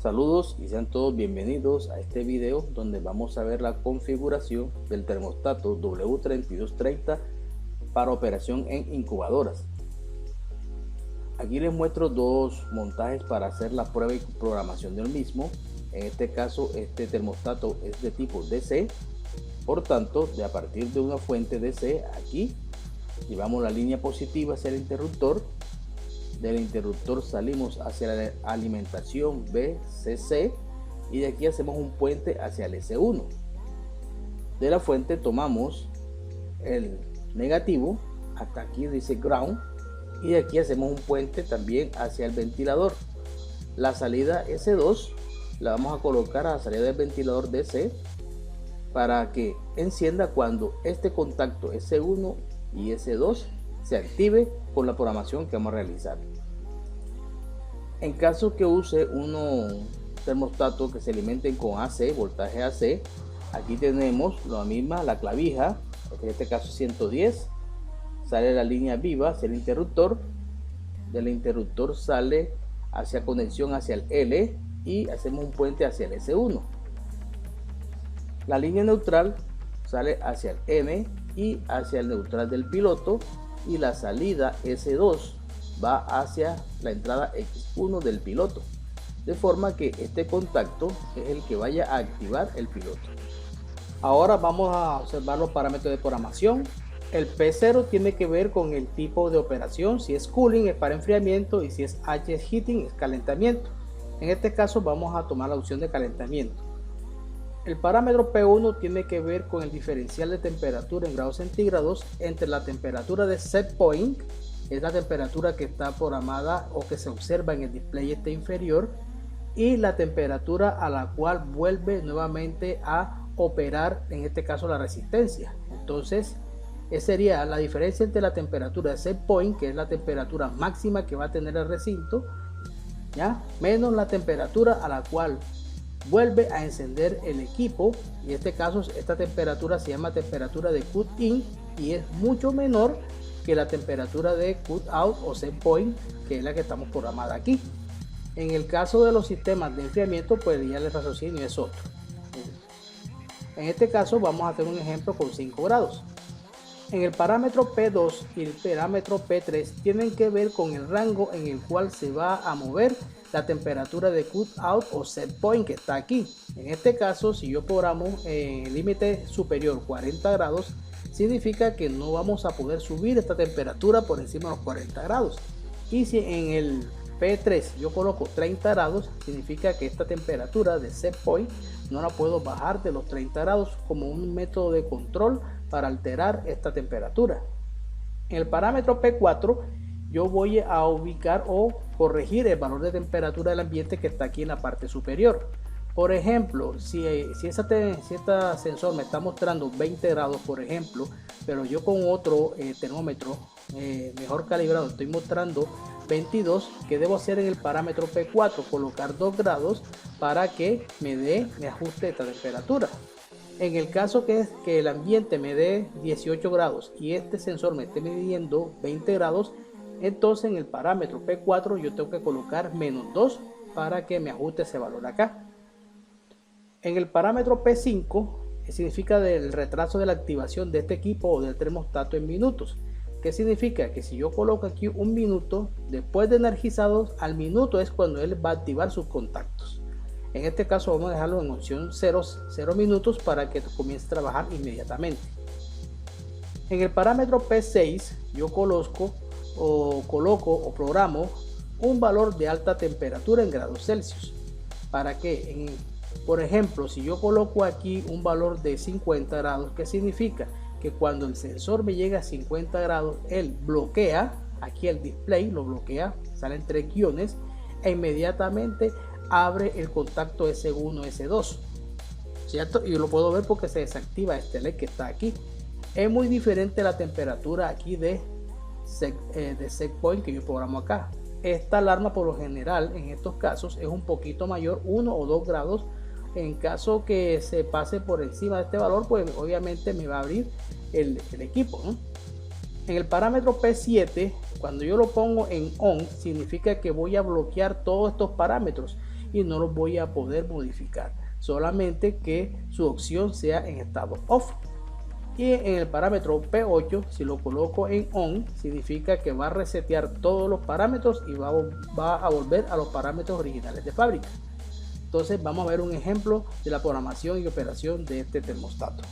Saludos y sean todos bienvenidos a este video donde vamos a ver la configuración del termostato W3230 para operación en incubadoras. Aquí les muestro dos montajes para hacer la prueba y programación del mismo. En este caso, este termostato es de tipo DC, por tanto, a partir de una fuente DC, aquí llevamos la línea positiva hacia el interruptor. Del interruptor salimos hacia la alimentación BCC y de aquí hacemos un puente hacia el S1. De la fuente tomamos el negativo, hasta aquí dice ground, y de aquí hacemos un puente también hacia el ventilador. La salida S2 la vamos a colocar a la salida del ventilador DC para que encienda cuando este contacto S1 y S2 se active con la programación que vamos a realizar. En caso que use un termostato que se alimenten con AC, voltaje AC, aquí tenemos la misma, la clavija, en este caso 110, sale la línea viva hacia el interruptor, del interruptor sale hacia conexión hacia el L y hacemos un puente hacia el S1. La línea neutral sale hacia el M y hacia el neutral del piloto, y la salida S2 va hacia la entrada X1 del piloto, de forma que este contacto es el que vaya a activar el piloto. Ahora vamos a observar los parámetros de programación. El P0 tiene que ver con el tipo de operación, si es cooling es para enfriamiento y si es H heating es calentamiento. En este caso vamos a tomar la opción de calentamiento. El parámetro P1 tiene que ver con el diferencial de temperatura en grados centígrados entre la temperatura de set point, es la temperatura que está programada o que se observa en el display inferior, y la temperatura a la cual vuelve nuevamente a operar, en este caso la resistencia. Entonces esa sería la diferencia entre la temperatura de set point, que es la temperatura máxima que va a tener el recinto, ¿ya?, menos la temperatura a la cual vuelve a encender el equipo, y en este caso esta temperatura se llama temperatura de cut in y es mucho menor que la temperatura de cut out o set point, que es la que estamos programada aquí. En el caso de los sistemas de enfriamiento, pues ya el raciocinio es otro. En este caso vamos a hacer un ejemplo con 5 grados. En el parámetro P2 y el parámetro P3 tienen que ver con el rango en el cual se va a mover la temperatura de cut out o set point que está aquí. En este caso, si yo programo el límite superior 40 grados, significa que no vamos a poder subir esta temperatura por encima de los 40 grados. Y si en el P3 yo coloco 30 grados, significa que esta temperatura de set point no la puedo bajar de los 30 grados como un método de control para alterar esta temperatura. En el parámetro P4 yo voy a ubicar o corregir el valor de temperatura del ambiente que está aquí en la parte superior. Por ejemplo, si este sensor me está mostrando 20 grados, por ejemplo, pero yo con otro termómetro mejor calibrado estoy mostrando 22, ¿qué debo hacer en el parámetro P4? Colocar 2 grados para que me ajuste esta temperatura. En el caso que el ambiente me dé 18 grados y este sensor me esté midiendo 20 grados, entonces en el parámetro P4 yo tengo que colocar -2 para que me ajuste ese valor acá. En el parámetro P5 significa del retraso de la activación de este equipo o del termostato en minutos. ¿Qué significa? Que si yo coloco aquí un minuto, después de energizados, al minuto es cuando él va a activar sus contactos. En este caso vamos a dejarlo en opción 0 minutos para que comience a trabajar inmediatamente. En el parámetro P6 yo coloco o programo un valor de alta temperatura en grados Celsius. ¿Para qué? Por ejemplo, si yo coloco aquí un valor de 50 grados, ¿qué significa? Que cuando el sensor me llega a 50 grados, él bloquea, aquí el display lo bloquea, salen 3 guiones, e inmediatamente abre el contacto S1, S2, ¿cierto? Y lo puedo ver porque se desactiva este LED que está aquí. Es muy diferente la temperatura aquí de set point que yo programo acá. Esta alarma por lo general en estos casos es un poquito mayor, 1 o 2 grados. En caso que se pase por encima de este valor, pues obviamente me va a abrir el equipo, ¿no? En el parámetro P7, cuando yo lo pongo en on, significa que voy a bloquear todos estos parámetros y no los voy a poder modificar, solamente que su opción sea en estado off. Y en el parámetro P8, si lo coloco en on, significa que va a resetear todos los parámetros y va a volver a los parámetros originales de fábrica. Entonces vamos a ver un ejemplo de la programación y operación de este termostato.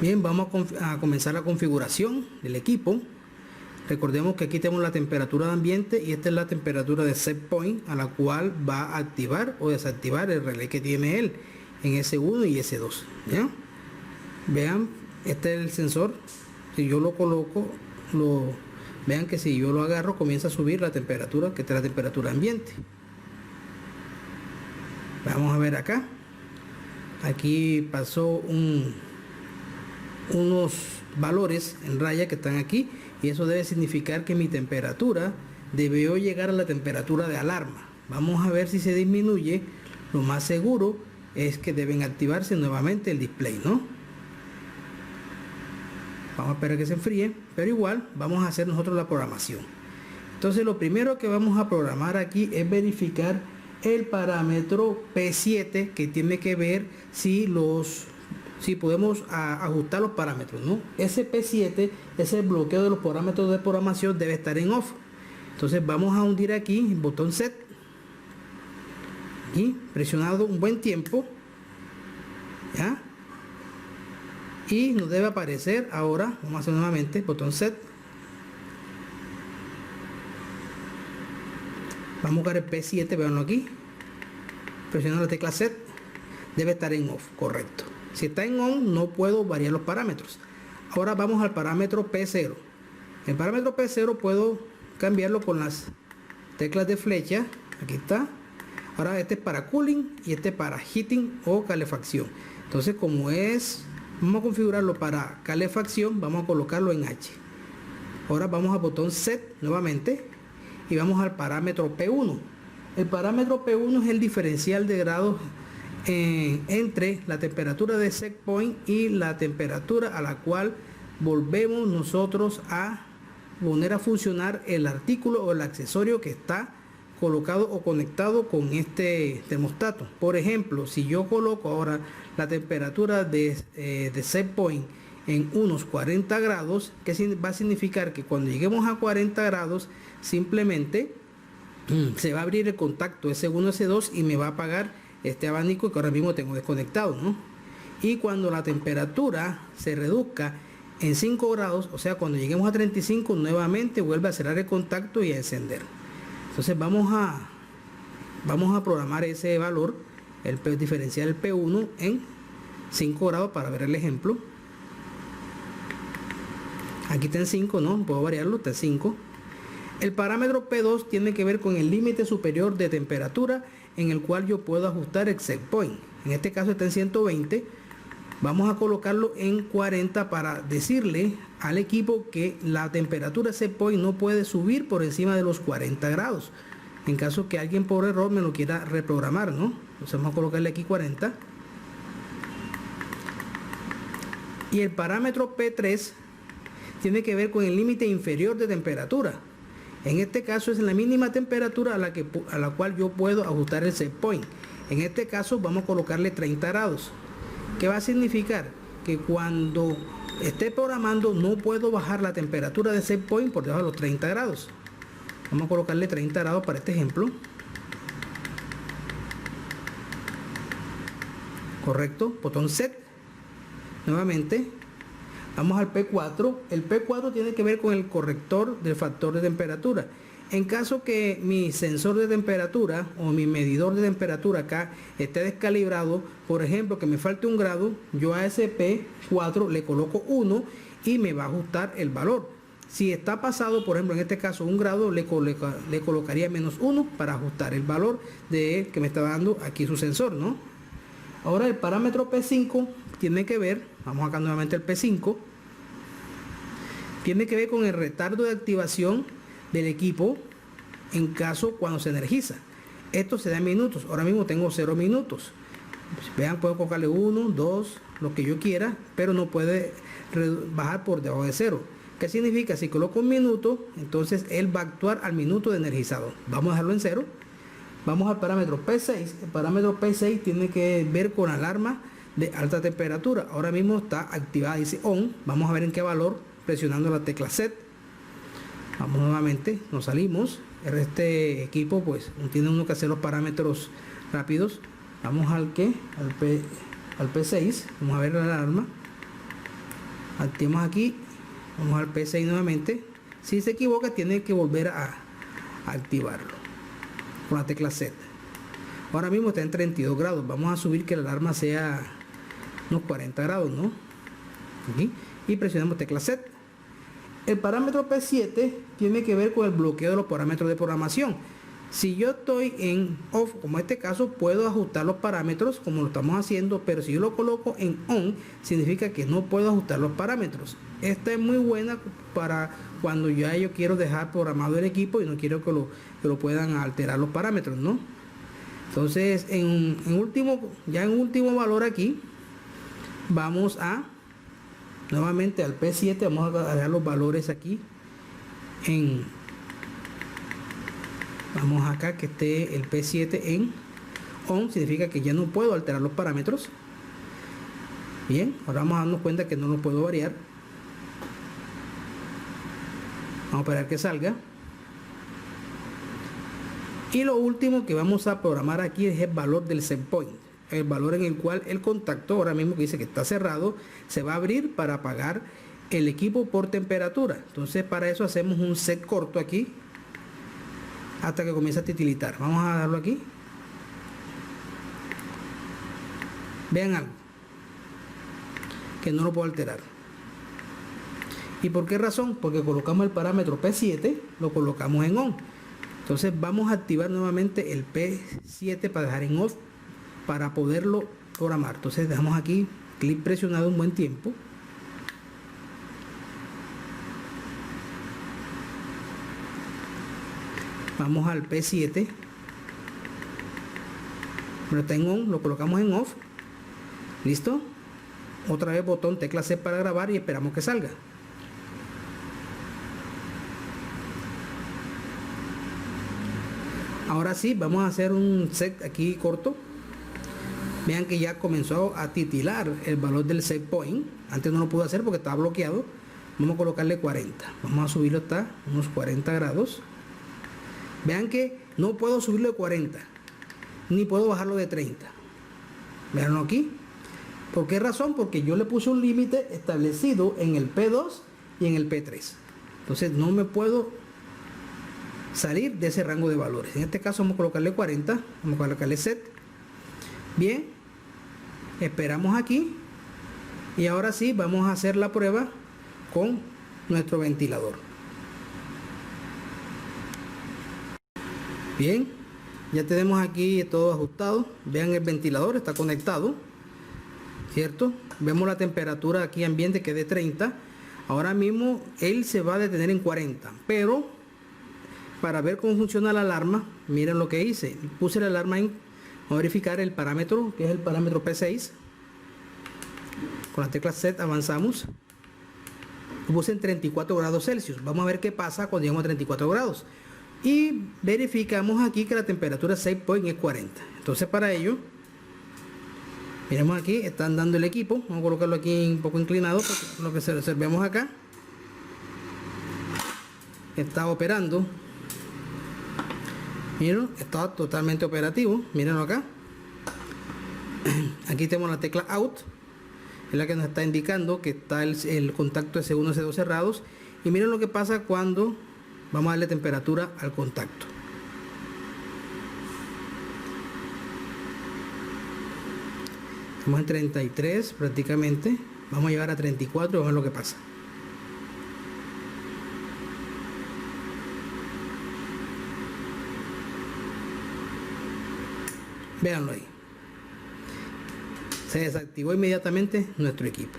Bien, vamos a comenzar la configuración del equipo. Recordemos que aquí tenemos la temperatura de ambiente y esta es la temperatura de set point, a la cual va a activar o desactivar el relé que tiene él en S1 y S2. ¿Ya? Vean, este es el sensor. Si yo lo coloco, vean que si yo lo agarro, comienza a subir la temperatura, que es la temperatura ambiente. Vamos a ver acá. Aquí pasó unos valores en raya que están aquí, y eso debe significar que mi temperatura debió llegar a la temperatura de alarma. Vamos a ver si se disminuye. Lo más seguro es que deben activarse nuevamente el display, ¿no? Vamos a esperar que se enfríe, pero igual vamos a hacer nosotros la programación. Entonces lo primero que vamos a programar aquí es verificar el parámetro P7, que tiene que ver si podemos ajustar los parámetros, ¿no? Ese P7 es el bloqueo de los parámetros de programación, debe estar en off. Entonces vamos a hundir aquí el botón set y presionado un buen tiempo, ¿ya? Y nos debe aparecer ahora, vamos a hacer nuevamente botón set. Vamos a buscar el P7, veanlo aquí, presionando la tecla set, debe estar en off, correcto. Si está en on, no puedo variar los parámetros. Ahora vamos al parámetro P0. El parámetro P0 puedo cambiarlo con las teclas de flecha. Aquí está. Ahora este es para cooling y este para heating o calefacción. Entonces, como es, vamos a configurarlo para calefacción, vamos a colocarlo en H. Ahora vamos al botón set nuevamente y vamos al parámetro P1. El parámetro P1 es el diferencial de grados entre la temperatura de set point y la temperatura a la cual volvemos nosotros a poner a funcionar el artículo o el accesorio que está colocado o conectado con este termostato. Por ejemplo, si yo coloco ahora la temperatura de set point en unos 40 grados, que va a significar que cuando lleguemos a 40 grados simplemente se va a abrir el contacto S1, S2 y me va a apagar este abanico que ahora mismo tengo desconectado, ¿no? Y cuando la temperatura se reduzca en 5 grados, o sea, cuando lleguemos a 35, nuevamente vuelve a cerrar el contacto y a encender. Entonces vamos a programar ese valor, el diferencial del P1 en 5 grados para ver el ejemplo. Aquí está en 5, ¿no? Puedo variarlo, está en 5. El parámetro P2 tiene que ver con el límite superior de temperatura en el cual yo puedo ajustar el set point. En este caso está en 120. Vamos a colocarlo en 40 para decirle al equipo que la temperatura set point no puede subir por encima de los 40 grados. En caso que alguien por error me lo quiera reprogramar, ¿no? Entonces vamos a colocarle aquí 40. Y el parámetro P3 tiene que ver con el límite inferior de temperatura. En este caso es la mínima temperatura a la cual yo puedo ajustar el set point. En este caso vamos a colocarle 30 grados. ¿Qué va a significar? Que cuando esté programando no puedo bajar la temperatura de set point por debajo de los 30 grados. Vamos a colocarle 30 grados para este ejemplo. Correcto, botón set. Nuevamente. Vamos al P4. El P4 tiene que ver con el corrector del factor de temperatura. En caso que mi sensor de temperatura o mi medidor de temperatura acá esté descalibrado, por ejemplo que me falte 1 grado, yo a ese P4 le coloco 1 y me va a ajustar el valor. Si está pasado, por ejemplo en este caso 1 grado, le colocaría -1 para ajustar el valor de que me está dando aquí su sensor, ¿no? Ahora el parámetro P5 tiene que ver, vamos acá nuevamente al P5, tiene que ver con el retardo de activación del equipo en caso cuando se energiza. Esto se da en minutos, ahora mismo tengo 0 minutos. Vean, puedo colocarle 1, 2, lo que yo quiera, pero no puede bajar por debajo de 0. ¿Qué significa? Si coloco un minuto, entonces él va a actuar al minuto de energizado. Vamos a dejarlo en 0. Vamos al parámetro P6. El parámetro P6 tiene que ver con alarma de alta temperatura. Ahora mismo está activada, dice on. Vamos a ver en qué valor presionando la tecla set. Vamos nuevamente, nos salimos. Este equipo pues tiene uno que hacer los parámetros rápidos. Vamos al P6. Vamos a ver la alarma. Activamos aquí. Vamos al P6 nuevamente. Si se equivoca tiene que volver a activarlo con la tecla set. Ahora mismo está en 32 grados. Vamos a subir que la alarma sea unos 40 grados, ¿no? Aquí. Y presionamos tecla set. El parámetro P7 tiene que ver con el bloqueo de los parámetros de programación. Si yo estoy en off, como en este caso, puedo ajustar los parámetros como lo estamos haciendo, pero si yo lo coloco en on, significa que no puedo ajustar los parámetros. Esta es muy buena para cuando ya yo quiero dejar programado el equipo y no quiero que lo puedan alterar los parámetros, ¿no? Entonces, en último valor aquí, vamos a nuevamente al P7, vamos a dejar los valores aquí vamos acá que esté el P7 en on, significa que ya no puedo alterar los parámetros. Bien, ahora vamos a darnos cuenta que no lo puedo variar. Vamos a esperar que salga. Y lo último que vamos a programar aquí es el valor del set point, el valor en el cual el contacto, ahora mismo que dice que está cerrado, se va a abrir para apagar el equipo por temperatura. Entonces para eso hacemos un set corto aquí hasta que comience a titilitar. Vamos a darlo aquí. Vean algo que no lo puedo alterar. ¿Y por qué razón? Porque colocamos el parámetro P7, lo colocamos en on. Entonces vamos a activar nuevamente el P7 para dejar en off, para poderlo programar. Entonces dejamos aquí clic presionado un buen tiempo. Vamos al P7, pero está en on, lo colocamos en off. Listo. Otra vez botón tecla C para grabar y esperamos que salga. Ahora sí, vamos a hacer un set aquí corto. Vean que ya comenzó a titilar el valor del set point. Antes no lo pude hacer porque estaba bloqueado. Vamos a colocarle 40. Vamos a subirlo hasta unos 40 grados. Vean que no puedo subirlo de 40, ni puedo bajarlo de 30. Veanlo aquí. ¿Por qué razón? Porque yo le puse un límite establecido en el P2 y en el P3. Entonces no me puedo salir de ese rango de valores. En este caso vamos a colocarle 40, vamos a colocarle set. Bien, esperamos aquí y ahora sí vamos a hacer la prueba con nuestro ventilador. Bien, ya tenemos aquí todo ajustado. Vean, el ventilador está conectado, ¿cierto? Vemos la temperatura aquí ambiente que es de 30. Ahora mismo él se va a detener en 40, pero para ver cómo funciona la alarma, miren lo que hice. Puse la alarma en, vamos a verificar el parámetro, que es el parámetro P6. Con la tecla set avanzamos. Lo puse en 34 grados Celsius. Vamos a ver qué pasa cuando llegamos a 34 grados. Y verificamos aquí que la temperatura set point es 40. Entonces para ello, miremos aquí, están dando el equipo. Vamos a colocarlo aquí un poco inclinado, porque lo que observemos acá está operando. Miren, está totalmente operativo. Mírenlo acá. Aquí tenemos la tecla out, es la que nos está indicando que está el contacto S1 S2 cerrados. Y miren lo que pasa cuando vamos a darle temperatura al contacto. Estamos en 33 prácticamente. Vamos a llegar a 34 y vamos a ver lo que pasa. Véanlo ahí. Se desactivó inmediatamente nuestro equipo,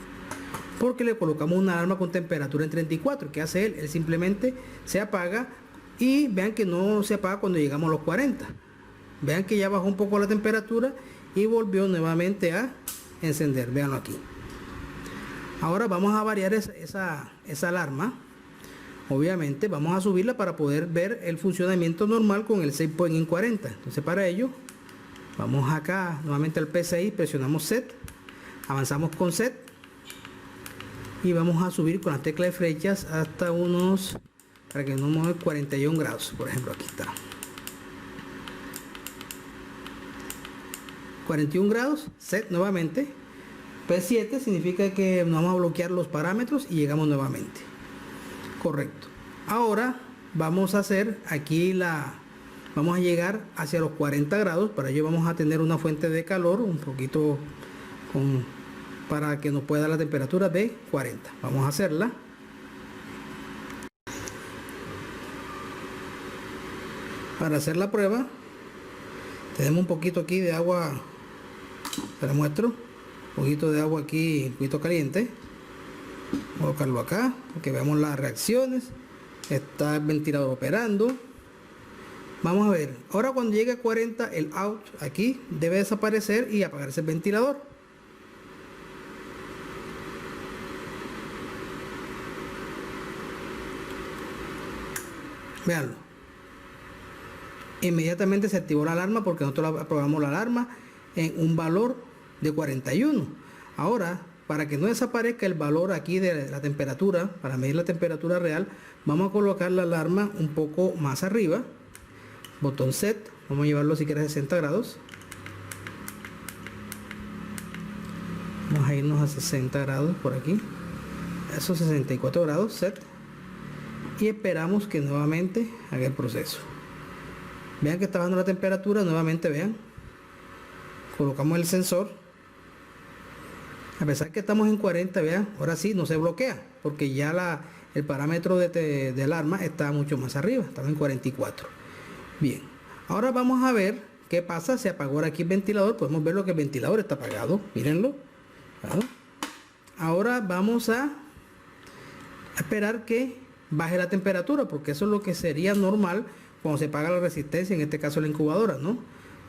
porque le colocamos una alarma con temperatura en 34. ¿Qué hace él? Él simplemente se apaga, y vean que no se apaga cuando llegamos a los 40. Vean que ya bajó un poco la temperatura y volvió nuevamente a encender. Véanlo aquí. Ahora vamos a variar esa alarma. Obviamente vamos a subirla para poder ver el funcionamiento normal con el set point en 40. Entonces para ello vamos acá nuevamente al P6, presionamos set, avanzamos con set y vamos a subir con la tecla de flechas hasta unos, para que no mueva, 41 grados. Por ejemplo, aquí está 41 grados, set nuevamente. P7 significa que nos vamos a bloquear los parámetros y llegamos nuevamente. Correcto. Ahora vamos a hacer aquí vamos a llegar hacia los 40 grados. Para ello vamos a tener una fuente de calor un poquito para que nos pueda dar la temperatura de 40. Vamos a hacerla. Para hacer la prueba tenemos un poquito aquí de agua, te la muestro, un poquito de agua aquí, un poquito caliente. Voy a colocarlo acá para que veamos las reacciones. Está el ventilador operando. Vamos a ver, ahora cuando llegue a 40 el out aquí debe desaparecer y apagarse el ventilador. Veanlo. Inmediatamente se activó la alarma porque nosotros aprobamos la alarma en un valor de 41. Ahora, para que no desaparezca el valor aquí de la temperatura, para medir la temperatura real, vamos a colocar la alarma un poco más arriba. Botón set, vamos a llevarlo si quieres a 60 grados. Vamos a irnos a 60 grados por aquí. Esos 64 grados, set. Y esperamos que nuevamente haga el proceso. Vean que está bajando la temperatura, nuevamente vean. Colocamos el sensor. A pesar que estamos en 40, vean, ahora sí no se bloquea, porque ya el parámetro de alarma está mucho más arriba, estamos en 44. Bien, ahora vamos a ver qué pasa. Se apagó ahora aquí el ventilador, podemos ver lo que el ventilador está apagado, mírenlo. Ahora vamos a esperar que baje la temperatura, porque eso es lo que sería normal cuando se apaga la resistencia, en este caso la incubadora, ¿no?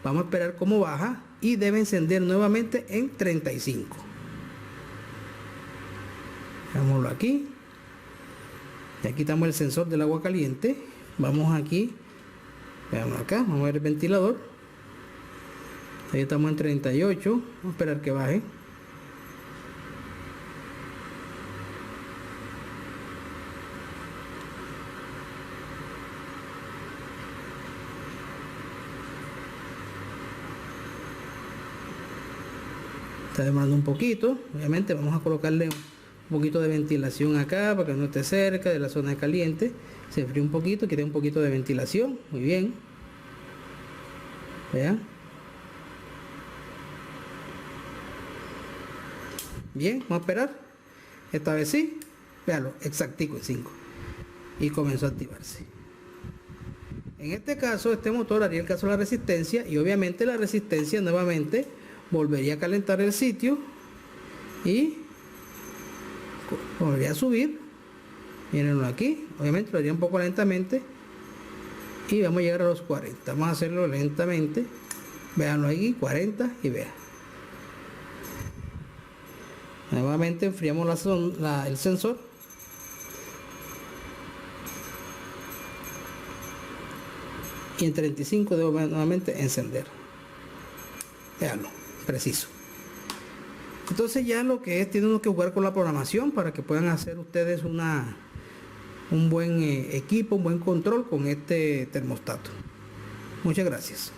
Vamos a esperar cómo baja y debe encender nuevamente en 35. Veámoslo aquí. Ya quitamos el sensor del agua caliente. Vamos aquí. Veamos acá. Vamos a ver el ventilador. Ahí estamos en 38. Vamos a esperar que baje. Está demorando un poquito. Obviamente vamos a colocarle un poquito de ventilación acá para que no esté cerca de la zona caliente. Se enfría un poquito, quiere un poquito de ventilación. Muy bien. Vean. Bien, vamos a esperar. Esta vez sí. Véanlo, exactico en 5. Y comenzó a activarse. En este caso, este motor haría el caso de la resistencia, y obviamente la resistencia nuevamente volvería a calentar el sitio y volvería a subir. Mírenlo aquí, obviamente lo haría un poco lentamente y vamos a llegar a los 40. Vamos a hacerlo lentamente. Veanlo aquí, 40, y vean. Nuevamente enfriamos el sensor. Y en 35 debo nuevamente encender. Veanlo, preciso. Entonces ya lo que es, tienen que jugar con la programación para que puedan hacer ustedes un buen equipo, un buen control con este termostato. Muchas gracias.